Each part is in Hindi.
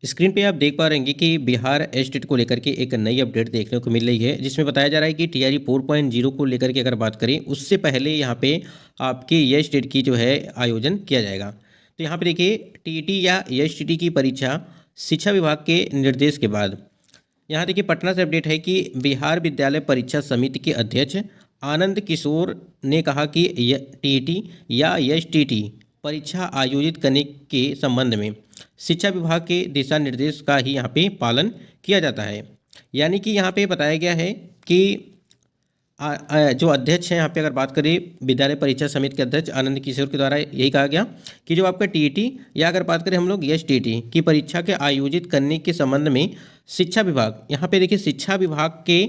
स्क्रीन पे आप देख पा रहे हैं कि बिहार एस्टेट को लेकर के एक नई अपडेट देखने को मिल रही है, जिसमें बताया जा रहा है कि टीआरई 4.0 को लेकर के अगर बात करें, उससे पहले यहाँ पे आपके एस टेट की जो है आयोजन किया जाएगा। तो यहाँ पे देखिए, टीईटी या एसटीटी की परीक्षा शिक्षा विभाग के निर्देश के बाद यहाँ देखिए पटना से अपडेट है कि बिहार विद्यालय परीक्षा समिति के अध्यक्ष आनंद किशोर ने कहा कि टीईटी या एसटीटी परीक्षा आयोजित करने के संबंध में शिक्षा विभाग के दिशा निर्देश का ही यहाँ पे पालन किया जाता है। यानी कि यहाँ पे बताया गया है कि जो अध्यक्ष हैं यहाँ पे अगर बात करें विद्यालय परीक्षा समिति के अध्यक्ष आनंद किशोर के द्वारा यही कहा गया कि जो आपका टीईटी या अगर बात करें हम लोग एसटीटी की परीक्षा के आयोजित करने के संबंध में शिक्षा विभाग, यहाँ पे देखिए शिक्षा विभाग के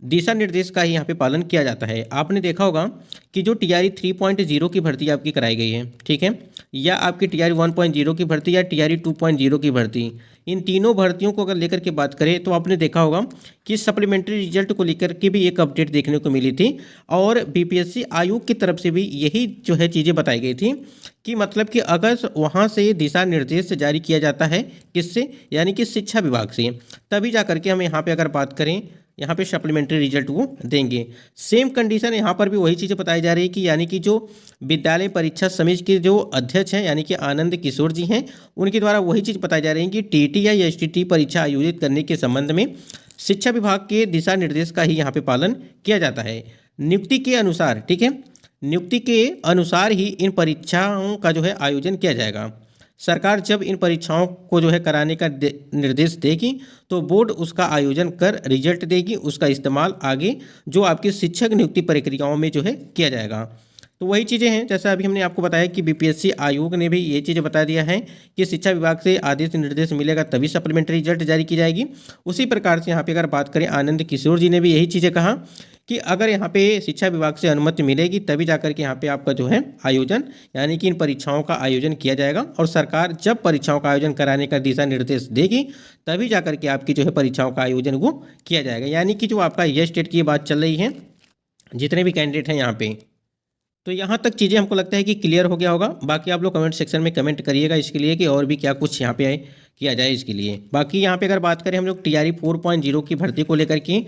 दिशा निर्देश का ही यहाँ पे पालन किया जाता है। आपने देखा होगा कि जो टीआरई 3.0 की भर्ती आपकी कराई गई है, ठीक है, या आपकी टीआरई 1.0 की भर्ती या टीआरई 2.0 की भर्ती, इन तीनों भर्तियों को अगर लेकर के बात करें तो आपने देखा होगा कि सप्लीमेंट्री रिजल्ट को लेकर के भी एक अपडेट देखने को मिली थी और बीपीएससी आयोग की तरफ से भी यही जो है चीज़ें बताई गई थी कि मतलब कि अगर वहाँ से दिशा निर्देश जारी किया जाता है किससे, यानी कि शिक्षा विभाग से, तभी जा करके हम यहाँ पे अगर बात करें यहाँ पे सप्लीमेंट्री रिजल्ट वो देंगे। सेम कंडीशन यहाँ पर भी वही चीज़ें बताई जा रही है कि यानी कि जो विद्यालय परीक्षा समिति के जो अध्यक्ष हैं यानी कि आनंद किशोर जी हैं, उनके द्वारा वही चीज़ बताई जा रही है कि टीटी या एसटीटी परीक्षा आयोजित करने के संबंध में शिक्षा विभाग के दिशा निर्देश का ही यहाँ पे पालन किया जाता है। नियुक्ति के अनुसार, ठीक है, नियुक्ति के अनुसार ही इन परीक्षाओं का जो है आयोजन किया जाएगा। सरकार जब इन परीक्षाओं को जो है कराने का निर्देश देगी तो बोर्ड उसका आयोजन कर रिजल्ट देगी, उसका इस्तेमाल आगे जो आपकी शिक्षक नियुक्ति प्रक्रियाओं में जो है किया जाएगा। तो वही चीज़ें हैं जैसा अभी हमने आपको बताया कि बीपीएससी आयोग ने भी ये चीज़ें बता दिया है कि शिक्षा विभाग से आदेश निर्देश मिलेगा तभी सप्लीमेंट्री रिजल्ट जारी की जाएगी। उसी प्रकार से यहाँ पे अगर बात करें आनंद किशोर जी ने भी यही चीज़ें कहा कि अगर यहाँ पे शिक्षा विभाग से अनुमति मिलेगी तभी जाकर के यहाँ पे आपका जो है आयोजन यानी कि इन परीक्षाओं का आयोजन किया जाएगा और सरकार जब परीक्षाओं का आयोजन कराने का दिशा निर्देश देगी तभी जाकर के आपकी जो है परीक्षाओं का आयोजन वो किया जाएगा। यानी कि जो आपका एस टेट की बात चल रही है, जितने भी कैंडिडेट हैं यहाँ पे, तो यहाँ तक चीज़ें हमको लगता है कि क्लियर हो गया होगा। बाकी आप लोग कमेंट सेक्शन में कमेंट करिएगा इसके लिए कि और भी क्या कुछ यहाँ पे किया जाए इसके लिए। बाकी यहाँ पे अगर बात करें हम लोग टीआरई 4.0 की भर्ती को लेकर के,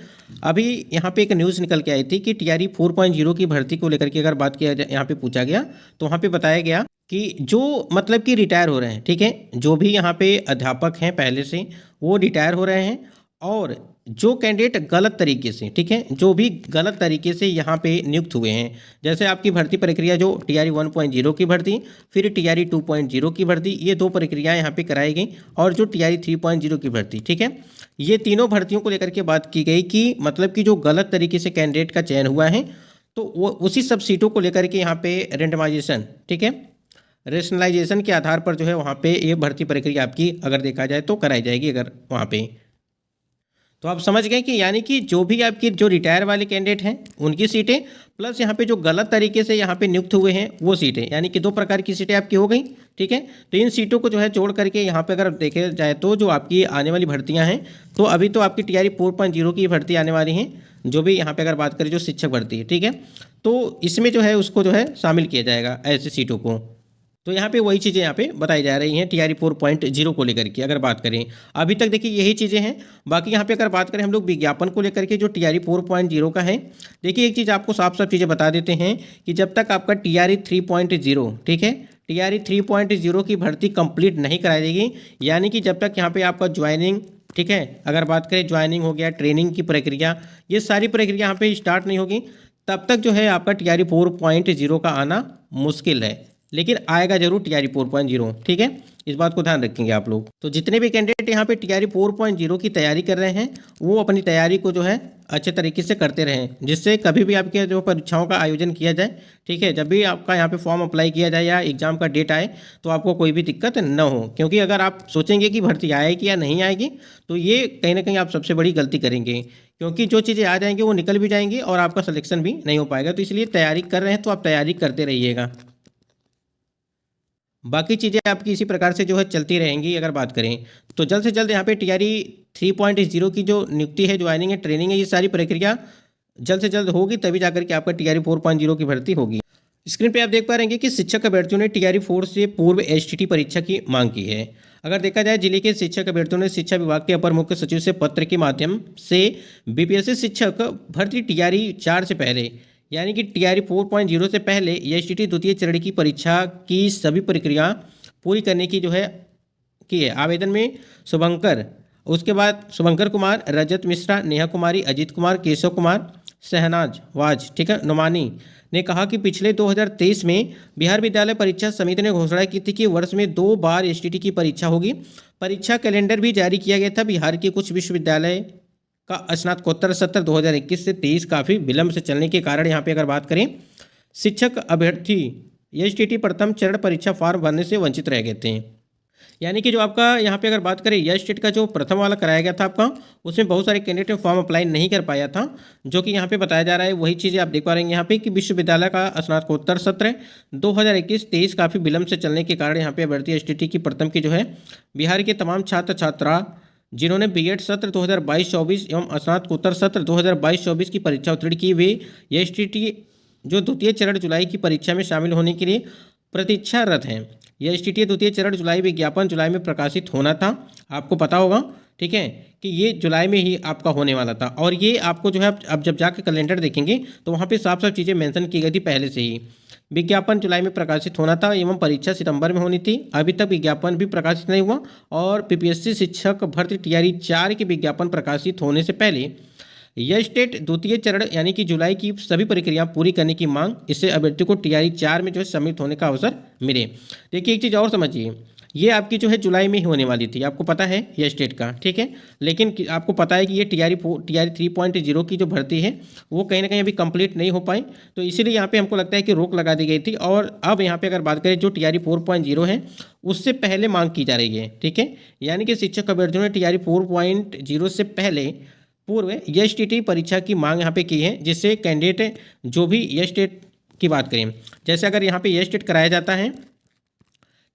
अभी यहाँ पे एक न्यूज़ निकल के आई थी कि टीआरई 4.0 की भर्ती को लेकर के अगर बात किया जाए, यहाँ पे पूछा गया तो वहाँ पे बताया गया कि जो मतलब कि रिटायर हो रहे हैं, ठीक है, जो भी यहाँ पे अध्यापक हैं पहले से वो रिटायर हो रहे हैं और जो कैंडिडेट गलत तरीके से, ठीक है, जो भी गलत तरीके से यहाँ पे नियुक्त हुए हैं, जैसे आपकी भर्ती प्रक्रिया जो टीआरई 1.0 की भर्ती फिर टीआरई 2.0 की भर्ती, ये दो प्रक्रियाएं यहाँ पे कराई गई और जो टीआरई 3.0 की भर्ती, ठीक है, ये तीनों भर्तियों को लेकर के बात की गई कि मतलब कि जो गलत तरीके से कैंडिडेट का चयन हुआ है तो वो उसी सब सीटों को लेकर के यहाँ पे रेंडमाइजेशन, ठीक है, रेशनलाइजेशन के आधार पर जो है वहाँ पे ये भर्ती प्रक्रिया आपकी अगर देखा जाए तो कराई जाएगी अगर वहाँ पे। तो आप समझ गए कि यानी कि जो भी आपकी जो रिटायर वाले कैंडिडेट हैं उनकी सीटें प्लस यहाँ पे जो गलत तरीके से यहाँ पे नियुक्त हुए हैं वो सीटें, यानी कि दो प्रकार की सीटें आपकी हो गई, ठीक है। तो इन सीटों को जो है जोड़ करके यहाँ पे अगर देखे जाए तो जो आपकी आने वाली भर्तियाँ हैं, तो अभी तो आपकी टीआरई 4.0 की भर्ती आने वाली हैं, जो भी यहाँ पे अगर बात करें जो शिक्षक भर्ती है, ठीक है, तो इसमें जो है उसको जो है शामिल किया जाएगा ऐसी सीटों को। तो यहाँ पे वही चीज़ें यहाँ पे बताई जा रही हैं टीआरई 4.0 को लेकर के अगर बात करें। अभी तक देखिए यही चीज़ें हैं। बाकी यहाँ पे अगर बात करें हम लोग विज्ञापन को लेकर के जो टीआरई 4.0 का है, देखिए एक चीज़ आपको साफ साफ चीज़ें बता देते हैं कि जब तक आपका टीआरई 3.0, ठीक है, टीआरई 3.0 की भर्ती कंप्लीट नहीं कराई जाएगी, यानी कि जब तक यहाँ पे आपका ज्वाइनिंग, ठीक है, अगर बात करें ज्वाइनिंग हो गया, ट्रेनिंग की प्रक्रिया, ये सारी प्रक्रिया यहाँ पे स्टार्ट नहीं होगी, तब तक जो है आपका टीआरई 4.0 का आना मुश्किल है, लेकिन आएगा जरूर टीआरई 4.0, ठीक है, इस बात को ध्यान रखेंगे आप लोग। तो जितने भी कैंडिडेट यहाँ पे टीआरई 4.0 की तैयारी कर रहे हैं वो अपनी तैयारी को जो है अच्छे तरीके से करते रहें, जिससे कभी भी आपके जो परीक्षाओं का आयोजन किया जाए, ठीक है, जब भी आपका यहाँ पे फॉर्म अप्लाई किया जाए या एग्जाम का डेट आए तो आपको कोई भी दिक्कत न हो। क्योंकि अगर आप सोचेंगे कि भर्ती आएगी या नहीं आएगी तो ये कहीं ना कहीं आप सबसे बड़ी गलती करेंगे, क्योंकि जो चीज़ें आ जाएंगी वो निकल भी जाएंगी और आपका सिलेक्शन भी नहीं हो पाएगा। तो इसलिए तैयारी कर रहे हैं तो आप तैयारी करते रहिएगा। बाकी चीज़ें आपकी इसी प्रकार से जो है चलती रहेंगी। अगर बात करें तो जल्द से जल्द यहाँ पे टीआरई 3.0 की जो नियुक्ति है, ज्वाइनिंग है, ट्रेनिंग है, ये सारी प्रक्रिया जल्द से जल्द होगी, तभी जाकर के आपका टीआरई 4.0 की भर्ती होगी। स्क्रीन पे आप देख पा रहे हैं कि शिक्षक अभ्यर्थियों ने टीआरई 4 से पूर्व एसटीटी परीक्षा की मांग की है। अगर देखा जाए, जिले के शिक्षक अभ्यर्थियों ने शिक्षा विभाग के अपर मुख्य सचिव से पत्र के माध्यम से बीपीएससी शिक्षक भर्ती टीआरई 4 से पहले, यानी कि टीआरई 4.0 से पहले एसटीटी द्वितीय चरण की परीक्षा की सभी प्रक्रिया पूरी करने की की है। आवेदन में शुभंकर, उसके बाद शुभंकर कुमार, रजत मिश्रा, नेहा कुमारी, अजीत कुमार, केशव कुमार, शहनाज वाज, ठीक है, नुमानी ने कहा कि पिछले 2023 में बिहार विद्यालय परीक्षा समिति ने घोषणा की थी कि वर्ष में 2 बार एसटीटी की परीक्षा होगी। परीक्षा कैलेंडर भी जारी किया गया था। बिहार के कुछ विश्वविद्यालय का स्नातकोत्तर सत्र 2021 से 23 काफ़ी विलंब से चलने के कारण यहाँ पे अगर बात करें, शिक्षक अभ्यर्थी एसटीटी प्रथम चरण परीक्षा फॉर्म भरने से वंचित रह गए थे। यानी कि जो आपका यहाँ पे अगर बात करें, यह स्टेट का जो प्रथम वाला कराया गया था आपका, उसमें बहुत सारे कैंडिडेट ने फॉर्म अप्लाई नहीं कर पाया था, जो कि यहाँ पे बताया जा रहा है। वही चीज़ें आप देख पा रहे हैं यहाँ पे कि विश्वविद्यालय का स्नातकोत्तर सत्र 2021-23 काफ़ी विलंब से चलने के कारण यहाँ पे अभ्यर्थी एसटीटी की प्रथम की बिहार के तमाम छात्र छात्रा जिन्होंने बीएड सत्र 2022-24 एवं स्नातकोत्तर सत्र 2022-24 की परीक्षा उत्तीर्ण की, वे एसटीटी जो द्वितीय चरण जुलाई की परीक्षा में शामिल होने के लिए प्रतीक्षारत हैं। यह एसटीटी द्वितीय चरण जुलाई विज्ञापन जुलाई में प्रकाशित होना था, आपको पता होगा, ठीक है, कि ये जुलाई में ही आपका होने वाला था। और ये आपको अब जब जाकर कैलेंडर देखेंगे तो वहाँ पे साफ साफ चीज़ें मेंशन की गई थी पहले से ही। विज्ञापन जुलाई में प्रकाशित होना था एवं परीक्षा सितंबर में होनी थी। अभी तक विज्ञापन भी प्रकाशित नहीं हुआ और पीपीएससी शिक्षक भर्ती टीआरई 4 के विज्ञापन प्रकाशित होने से पहले यह स्टेट द्वितीय चरण यानी कि जुलाई की सभी प्रक्रिया पूरी करने की मांग, इससे अभ्यर्थी को टीआरई 4 में सम्मिलित होने का अवसर मिले। देखिए एक चीज़ और समझिए, ये आपकी जुलाई में ही होने वाली थी, आपको पता है यह स्टेट का, ठीक है, लेकिन आपको पता है कि ये टीआरई 3.0 की जो भर्ती है वो कहीं ना कहीं अभी कंप्लीट नहीं हो पाई, तो इसीलिए यहाँ पे हमको लगता है कि रोक लगा दी गई थी। और अब यहाँ पे अगर बात करें, जो टीआरई 4.0 है उससे पहले मांग की जा रही है, ठीक है, यानी कि शिक्षक अभ्यर्थियों ने टीआरई 4.0 से पहले पूर्व एसटीटी परीक्षा की मांग यहाँ पे की है, जिससे कैंडिडेट जो भी एसटेट की बात करें, जैसे अगर यहाँ पे एसटेट कराया जाता है,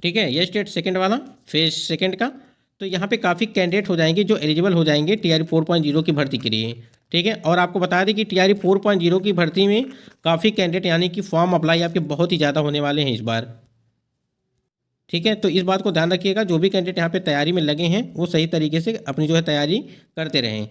ठीक है, एसटेट सेकंड वाला फेज सेकंड का, तो यहाँ पे काफ़ी कैंडिडेट हो जाएंगे जो एलिजिबल हो जाएंगे टीआरई 4.0 की भर्ती के लिए, ठीक है। और आपको बता दें कि टीआरई 4.0 की भर्ती में काफ़ी कैंडिडेट यानी कि फॉर्म अप्लाई आपके बहुत ही ज़्यादा होने वाले हैं इस बार, ठीक है। तो इस बात को ध्यान रखिएगा, जो भी कैंडिडेट यहाँ पे तैयारी में लगे हैं वो सही तरीके से अपनी तैयारी करते रहें।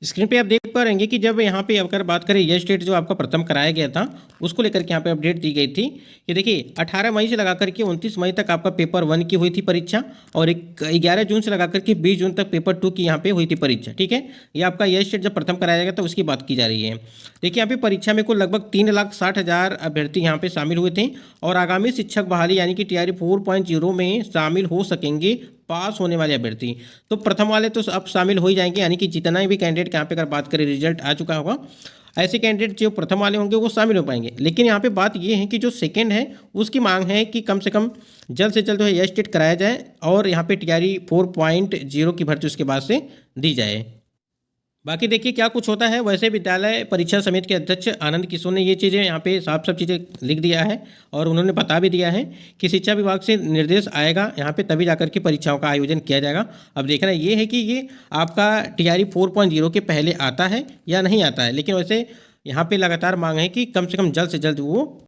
स्क्रीन पे आप देख पा रहे हैं कि जब यहाँ पे अगर बात करें, यह स्टेट जो आपका प्रथम कराया गया था उसको लेकर के यहाँ पे अपडेट दी गई थी कि देखिए 18 मई से लगा करके 29 मई तक आपका पेपर 1 की हुई थी परीक्षा, और 11 जून से लगा करके 20 जून तक पेपर 2 की यहाँ पे हुई थी परीक्षा, ठीक है। ये आपका यह स्टेट जब प्रथम कराया गया था उसकी बात की जा रही है। देखिए यहाँ पे परीक्षा में कुल लगभग 3,60,000 अभ्यर्थी यहाँ पे शामिल हुए थे, और आगामी शिक्षक बहाली यानी कि टीआरई 4.0 में शामिल हो सकेंगे पास होने वाले अभ्यर्थी। तो प्रथम वाले तो अब शामिल हो ही जाएंगे, यानी कि जितना भी कैंडिडेट यहाँ पे अगर बात करें रिजल्ट आ चुका होगा, ऐसे कैंडिडेट जो प्रथम वाले होंगे वो शामिल हो पाएंगे। लेकिन यहाँ पे बात ये है कि जो सेकंड है उसकी मांग है कि कम से कम जल्द से जल्द यह स्टेट कराया जाए और यहाँ पे टीआरई 4.0 की भर्ती उसके बाद से दी जाए। बाकी देखिए क्या कुछ होता है। वैसे विद्यालय परीक्षा समिति के अध्यक्ष आनंद किशोर ने ये चीज़ें यहाँ पे साफ चीज़ें लिख दिया है, और उन्होंने बता भी दिया है कि शिक्षा विभाग से निर्देश आएगा यहाँ पे तभी जाकर के परीक्षाओं का आयोजन किया जाएगा। अब देखना ये है कि ये आपका टीआरई 4.0 के पहले आता है या नहीं आता है, लेकिन वैसे यहाँ पे लगातार मांग है कि कम से कम जल्द से जल्द वो